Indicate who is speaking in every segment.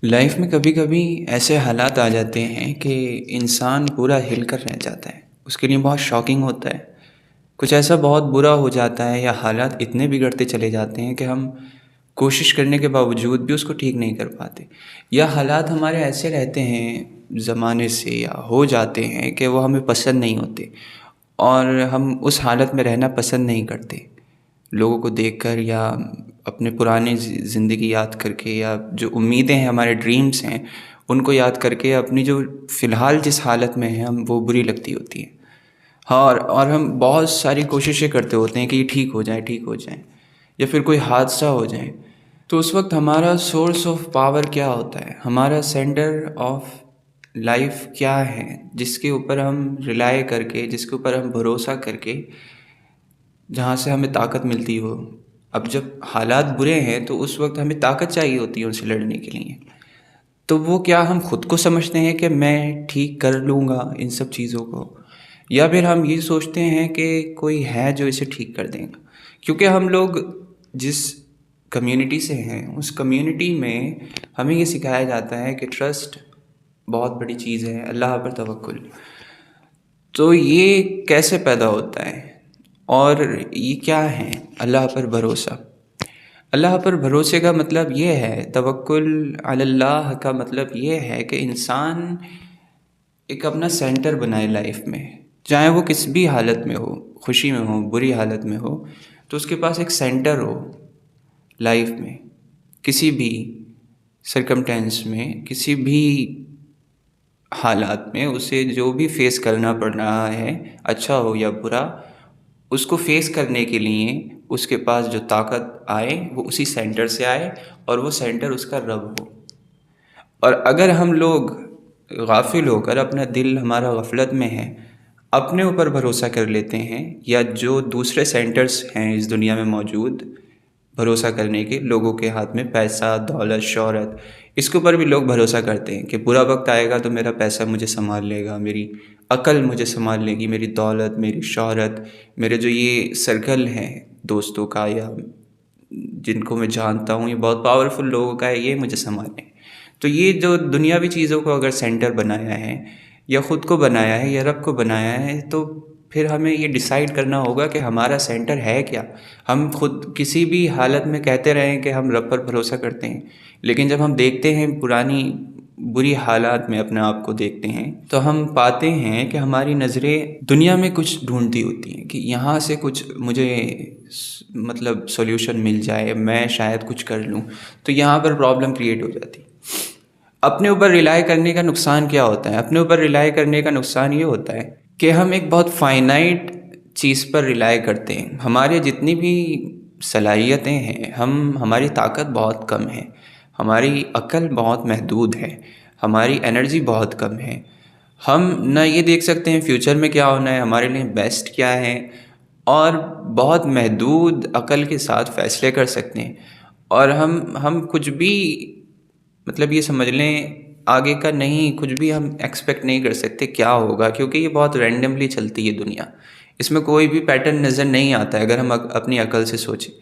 Speaker 1: Life میں کبھی کبھی ایسے حالات آ جاتے ہیں کہ انسان پورا ہل کر رہ جاتا ہے، اس کے لیے بہت شاکنگ ہوتا ہے۔ کچھ ایسا بہت برا ہو جاتا ہے یا حالات اتنے بگڑتے چلے جاتے ہیں کہ ہم کوشش کرنے کے باوجود بھی اس کو ٹھیک نہیں کر پاتے، یا حالات ہمارے ایسے رہتے ہیں زمانے سے یا ہو جاتے ہیں کہ وہ ہمیں پسند نہیں ہوتے، اور ہم اس حالت میں رہنا پسند نہیں کرتے، لوگوں کو دیکھ کر یا اپنے پرانے زندگی یاد کر کے، یا جو امیدیں ہیں، ہمارے ڈریمز ہیں، ان کو یاد کر کے اپنی جو فی الحال جس حالت میں ہیں ہم وہ بری لگتی ہوتی ہیں۔ ہاں، اور ہم بہت ساری کوششیں کرتے ہوتے ہیں کہ یہ ٹھیک ہو جائیں، ٹھیک ہو جائیں، یا پھر کوئی حادثہ ہو جائے، تو اس وقت ہمارا سورس آف پاور کیا ہوتا ہے، ہمارا سینٹر آف لائف کیا ہے، جس کے اوپر ہم ریلائی کر کے، جس کے اوپر ہم بھروسہ کر کے، جہاں سے ہمیں طاقت ملتی ہو۔ اب جب حالات برے ہیں تو اس وقت ہمیں طاقت چاہیے ہوتی ہے ان سے لڑنے کے لیے، تو وہ کیا ہم خود کو سمجھتے ہیں کہ میں ٹھیک کر لوں گا ان سب چیزوں کو، یا پھر ہم یہ سوچتے ہیں کہ کوئی ہے جو اسے ٹھیک کر دے گا؟ کیونکہ ہم لوگ جس کمیونٹی سے ہیں، اس کمیونٹی میں ہمیں یہ سکھایا جاتا ہے کہ ٹرسٹ بہت بڑی چیز ہے، اللہ پر توکل۔ تو یہ کیسے پیدا ہوتا ہے، اور یہ کیا ہے اللہ پر بھروسہ؟ اللہ پر بھروسے کا مطلب یہ ہے، توکل علی اللہ کا مطلب یہ ہے کہ انسان ایک اپنا سینٹر بنائے لائف میں، چاہے وہ کس بھی حالت میں ہو، خوشی میں ہو، بری حالت میں ہو، تو اس کے پاس ایک سینٹر ہو لائف میں، کسی بھی سرکمٹینس میں، کسی بھی حالات میں اسے جو بھی فیس کرنا پڑ رہا ہے، اچھا ہو یا برا، اس کو فیس کرنے کے لیے اس کے پاس جو طاقت آئے وہ اسی سینٹر سے آئے، اور وہ سینٹر اس کا رب ہو۔ اور اگر ہم لوگ غافل ہو کر، اپنا دل ہمارا غفلت میں ہے، اپنے اوپر بھروسہ کر لیتے ہیں، یا جو دوسرے سینٹرز ہیں اس دنیا میں موجود بھروسہ کرنے کے، لوگوں کے ہاتھ میں پیسہ، دولت، شہرت، اس کے اوپر بھی لوگ بھروسہ کرتے ہیں کہ برا وقت آئے گا تو میرا پیسہ مجھے سنبھال لے گا، میری عقل مجھے سنبھال لے گی، میری دولت، میری شہرت، میرے جو یہ سرکل ہے دوستوں کا یا جن کو میں جانتا ہوں، یہ بہت پاورفل لوگوں کا ہے، یہ مجھے سنبھالیں۔ تو یہ جو دنیاوی چیزوں کو اگر سینٹر بنایا ہے، یا خود کو بنایا ہے، یا رب کو بنایا ہے، تو پھر ہمیں یہ ڈیسائیڈ کرنا ہوگا کہ ہمارا سینٹر ہے کیا۔ ہم خود کسی بھی حالت میں کہتے رہیں کہ ہم رب پر بھروسہ کرتے ہیں، لیکن جب ہم دیکھتے ہیں پرانی بری حالات میں اپنے آپ کو دیکھتے ہیں، تو ہم پاتے ہیں کہ ہماری نظریں دنیا میں کچھ ڈھونڈتی ہوتی ہیں کہ یہاں سے کچھ مجھے مطلب سولوشن مل جائے، میں شاید کچھ کر لوں، تو یہاں پر پرابلم کریٹ ہو جاتی ہے۔ اپنے اوپر ریلائی کرنے کا نقصان کیا ہوتا ہے؟ اپنے اوپر ریلائی کرنے کا نقصان یہ ہوتا ہے کہ ہم ایک بہت فائنائٹ چیز پر ریلائی کرتے ہیں۔ ہمارے جتنی بھی صلاحیتیں ہیں، ہماری طاقت بہت کم ہے، ہماری عقل بہت محدود ہے، ہماری انرجی بہت کم ہے۔ ہم نہ یہ دیکھ سکتے ہیں فیوچر میں کیا ہونا ہے، ہمارے لیے بیسٹ کیا ہے، اور بہت محدود عقل کے ساتھ فیصلے کر سکتے ہیں، اور ہم کچھ بھی مطلب یہ سمجھ لیں آگے کا نہیں، کچھ بھی ہم ایکسپیکٹ نہیں کر سکتے کیا ہوگا، کیونکہ یہ بہت رینڈملی چلتی ہے دنیا، اس میں کوئی بھی پیٹرن نظر نہیں آتا ہے اگر ہم اپنی عقل سے سوچیں۔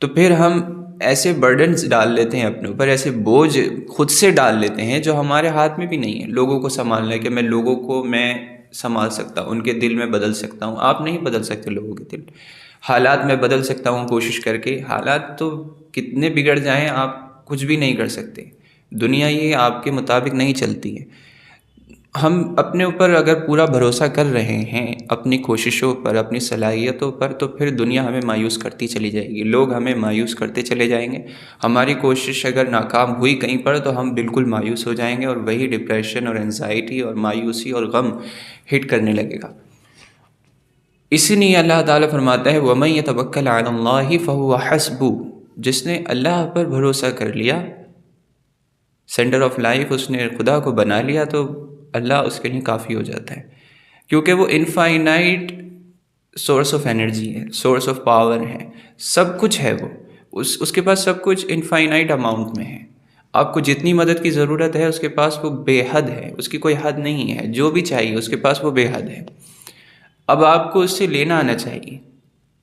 Speaker 1: تو پھر ہم ایسے برڈنز ڈال لیتے ہیں اپنے اوپر، ایسے بوجھ خود سے ڈال لیتے ہیں جو ہمارے ہاتھ میں بھی نہیں ہے۔ لوگوں کو سنبھالنا ہے کہ میں لوگوں کو میں سنبھال سکتا ہوں، ان کے دل میں بدل سکتا ہوں۔ آپ نہیں بدل سکتے لوگوں کے دل، حالات میں بدل سکتا ہوں کوشش کر کے، حالات تو کتنے بگڑ جائیں آپ کچھ بھی نہیں کر سکتے، دنیا یہ آپ کے مطابق نہیں چلتی ہے۔ ہم اپنے اوپر اگر پورا بھروسہ کر رہے ہیں، اپنی کوششوں پر، اپنی صلاحیتوں پر، تو پھر دنیا ہمیں مایوس کرتی چلی جائے گی، لوگ ہمیں مایوس کرتے چلے جائیں گے۔ ہماری کوشش اگر ناکام ہوئی کہیں پر تو ہم بالکل مایوس ہو جائیں گے، اور وہی ڈپریشن اور انزائٹی اور مایوسی اور غم ہٹ کرنے لگے گا۔ اسی لیے اللہ تعالیٰ فرماتا ہے وَمَن يَتَوَكَّلْ عَلَى اللَّهِ فَهُوَ حَسْبُهُ، جس نے اللہ پر بھروسہ کر لیا، سینٹر آف لائف اس نے خدا کو بنا لیا، تو اللہ اس کے لیے کافی ہو جاتا ہے، کیونکہ وہ انفائنائٹ سورس آف انرجی ہے، سورس آف پاور ہے، سب کچھ ہے، وہ اس کے پاس سب کچھ انفائنائٹ اماؤنٹ میں ہے۔ آپ کو جتنی مدد کی ضرورت ہے اس کے پاس وہ بے حد ہے، اس کی کوئی حد نہیں ہے، جو بھی چاہیے اس کے پاس وہ بے حد ہے۔ اب آپ کو اس سے لینا آنا چاہیے،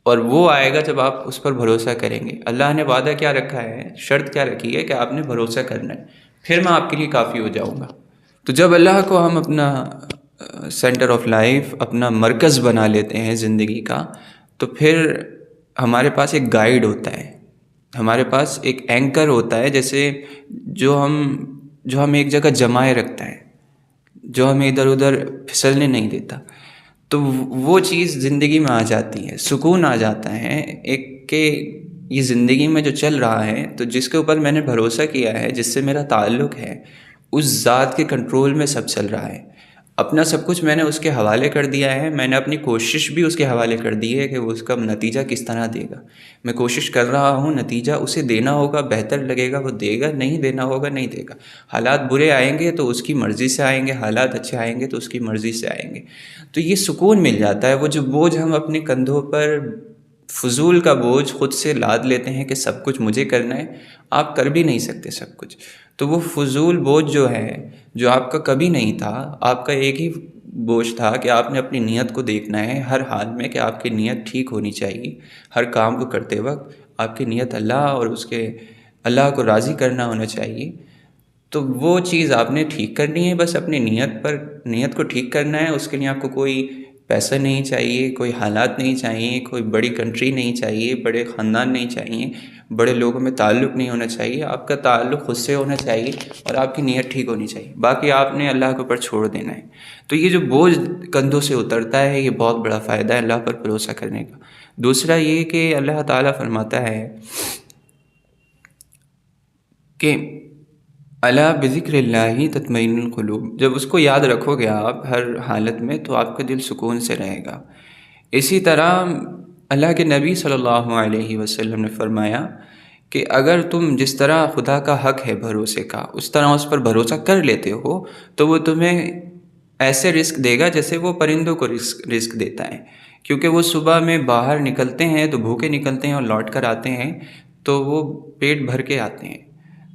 Speaker 1: اور وہ آئے گا جب آپ اس پر بھروسہ کریں گے۔ اللہ نے وعدہ کیا رکھا ہے، شرط کیا رکھی ہے کہ آپ نے بھروسہ کرنا ہے، پھر میں آپ کے لیے کافی ہو جاؤں گا۔ تو جب اللہ کو ہم اپنا سینٹر آف لائف، اپنا مرکز بنا لیتے ہیں زندگی کا، تو پھر ہمارے پاس ایک گائیڈ ہوتا ہے، ہمارے پاس ایک اینکر ہوتا ہے، جیسے جو ہم ایک جگہ جمائے رکھتا ہے، جو ہمیں ادھر ادھر پھسلنے نہیں دیتا۔ تو وہ چیز زندگی میں آ جاتی ہے، سکون آ جاتا ہے ایک کہ یہ زندگی میں جو چل رہا ہے، تو جس کے اوپر میں نے بھروسہ کیا ہے، جس سے میرا تعلق ہے، اس ذات کے کنٹرول میں سب چل رہا ہے۔ اپنا سب کچھ میں نے اس کے حوالے کر دیا ہے، میں نے اپنی کوشش بھی اس کے حوالے کر دی ہے کہ وہ اس کا نتیجہ کس طرح دے گا۔ میں کوشش کر رہا ہوں، نتیجہ اسے دینا ہوگا، بہتر لگے گا وہ دے گا، نہیں دینا ہوگا نہیں دے گا۔ حالات برے آئیں گے تو اس کی مرضی سے آئیں گے، حالات اچھے آئیں گے تو اس کی مرضی سے آئیں گے۔ تو یہ سکون مل جاتا ہے۔ وہ جو بوجھ ہم اپنے کندھوں پر، فضول کا بوجھ خود سے لاد لیتے ہیں کہ سب کچھ مجھے کرنا ہے، آپ کر بھی نہیں سکتے سب کچھ۔ تو وہ فضول بوجھ جو ہے، جو آپ کا کبھی نہیں تھا، آپ کا ایک ہی بوجھ تھا کہ آپ نے اپنی نیت کو دیکھنا ہے ہر حال میں، کہ آپ کی نیت ٹھیک ہونی چاہیے۔ ہر کام کو کرتے وقت آپ کی نیت اللہ اور اللہ کو راضی کرنا ہونا چاہیے۔ تو وہ چیز آپ نے ٹھیک کرنی ہے، بس اپنی نیت کو ٹھیک کرنا ہے۔ اس کے لیے آپ کو کوئی پیسہ نہیں چاہیے، کوئی حالات نہیں چاہیے، کوئی بڑی کنٹری نہیں چاہیے، بڑے خاندان نہیں چاہیے، بڑے لوگوں میں تعلق نہیں ہونا چاہیے۔ آپ کا تعلق خود سے ہونا چاہیے اور آپ کی نیت ٹھیک ہونی چاہیے، باقی آپ نے اللہ کے اوپر چھوڑ دینا ہے۔ تو یہ جو بوجھ کندھوں سے اترتا ہے، یہ بہت بڑا فائدہ ہے اللہ پر بھروسہ کرنے کا۔ دوسرا یہ کہ اللہ تعالیٰ فرماتا ہے کہ الا بذکر اللہ تطمئن القلوب، جب اس کو یاد رکھو گے آپ ہر حالت میں، تو آپ کا دل سکون سے رہے گا۔ اسی طرح اللہ کے نبی صلی اللہ علیہ وسلم نے فرمایا کہ اگر تم جس طرح خدا کا حق ہے بھروسے کا، اس طرح اس پر بھروسہ کر لیتے ہو، تو وہ تمہیں ایسے رزق دے گا جیسے وہ پرندوں کو رزق دیتا ہے۔ کیونکہ وہ صبح میں باہر نکلتے ہیں تو بھوکے نکلتے ہیں، اور لوٹ کر آتے ہیں تو وہ پیٹ بھر کے آتے ہیں۔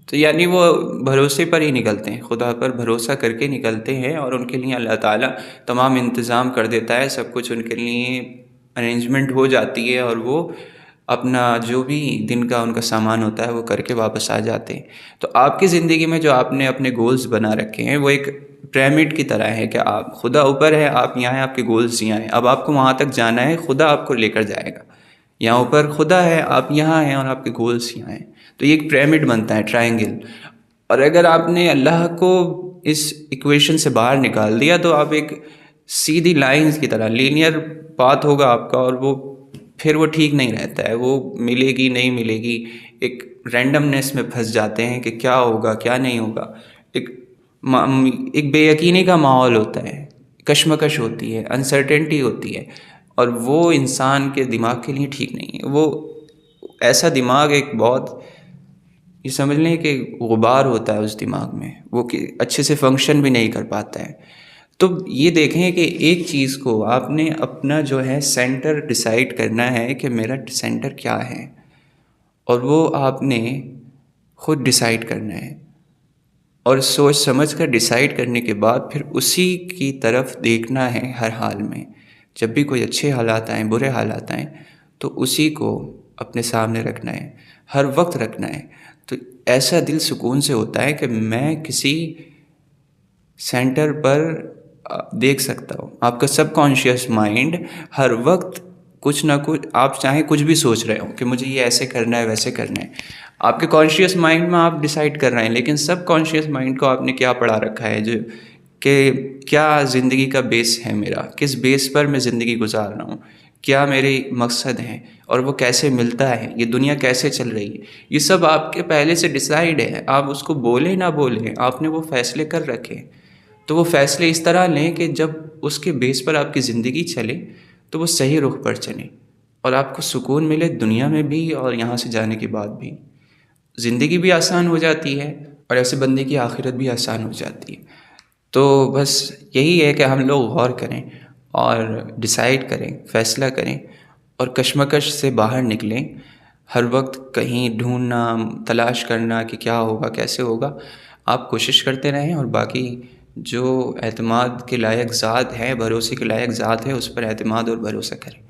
Speaker 1: تو یعنی وہ بھروسے پر ہی نکلتے ہیں، خدا پر بھروسہ کر کے نکلتے ہیں، اور ان کے لیے اللہ تعالیٰ تمام انتظام کر دیتا ہے، سب کچھ ان کے لیے ارینجمنٹ ہو جاتی ہے، اور وہ اپنا جو بھی دن کا ان کا سامان ہوتا ہے وہ کر کے واپس آ جاتے ہیں۔ تو آپ کی زندگی میں جو آپ نے اپنے گولز بنا رکھے ہیں، وہ ایک پیرامڈ کی طرح ہے کہ آپ خدا اوپر ہے، آپ یہاں ہیں، آپ کے گولز یہاں ہیں، اب آپ کو وہاں تک جانا ہے، خدا آپ کو لے کر جائے گا۔ یہاں اوپر خدا ہے، آپ یہاں ہیں، اور آپ کے گولز یہاں ہیں۔ تو یہ ایک پیرامڈ بنتا ہے، ٹرائنگل۔ اور اگر آپ نے اللہ کو اس ایکویشن سے باہر نکال دیا، تو آپ ایک سیدھی لائنز کی طرح، لینئر پاتھ ہوگا آپ کا، اور پھر وہ ٹھیک نہیں رہتا ہے، وہ ملے گی نہیں ملے گی، ایک رینڈمنیس میں پھنس جاتے ہیں کہ کیا ہوگا کیا نہیں ہوگا، ایک بے یقینی کا ماحول ہوتا ہے، کشمکش ہوتی ہے، انسرٹینٹی ہوتی ہے، اور وہ انسان کے دماغ کے لیے ٹھیک نہیں ہے۔ وہ ایسا دماغ ایک بہت، یہ سمجھ لیں کہ غبار ہوتا ہے اس دماغ میں، وہ اچھے سے فنکشن بھی نہیں کر پاتا ہے۔ تو یہ دیکھیں کہ ایک چیز کو آپ نے اپنا جو ہے سینٹر ڈیسائیڈ کرنا ہے کہ میرا سینٹر کیا ہے، اور وہ آپ نے خود ڈیسائیڈ کرنا ہے، اور سوچ سمجھ کر ڈیسائیڈ کرنے کے بعد پھر اسی کی طرف دیکھنا ہے ہر حال میں۔ جب بھی کوئی اچھے حالات آئیں، برے حالات آئیں، تو اسی کو اپنے سامنے رکھنا ہے، ہر وقت رکھنا ہے۔ تو ایسا دل سکون سے ہوتا ہے کہ میں کسی سینٹر پر دیکھ سکتا ہوں۔ آپ کا سب کانشیس مائنڈ ہر وقت کچھ نہ کچھ، آپ چاہیں کچھ بھی سوچ رہے ہوں کہ مجھے یہ ایسے کرنا ہے ویسے کرنا ہے، آپ کے کانشیس مائنڈ میں آپ ڈیسائیڈ کر رہے ہیں، لیکن سب کانشیس مائنڈ کو آپ نے کیا پڑھا رکھا ہے، جو کہ کیا زندگی کا بیس ہے میرا، کس بیس پر میں زندگی گزار رہا ہوں، کیا میرے مقصد ہیں، اور وہ کیسے ملتا ہے، یہ دنیا کیسے چل رہی ہے، یہ سب آپ کے پہلے سے ڈیسائیڈ ہے۔ آپ اس کو بولیں نہ بولیں، آپ نے وہ فیصلے کر رکھے۔ تو وہ فیصلے اس طرح لیں کہ جب اس کے بیس پر آپ کی زندگی چلے تو وہ صحیح رخ پر چلے، اور آپ کو سکون ملے دنیا میں بھی اور یہاں سے جانے کے بعد بھی۔ زندگی بھی آسان ہو جاتی ہے، اور ایسے بندے کی آخرت بھی آسان ہو جاتی ہے۔ تو بس یہی ہے کہ ہم لوگ غور کریں اور ڈیسائیڈ کریں، فیصلہ کریں، اور کشمکش سے باہر نکلیں۔ ہر وقت کہیں ڈھونڈنا، تلاش کرنا کہ کیا ہوگا کیسے ہوگا، آپ کوشش کرتے رہیں، اور باقی جو اعتماد کے لائق ذات ہے، بھروسے کے لائق ذات ہے، اس پر اعتماد اور بھروسہ کریں۔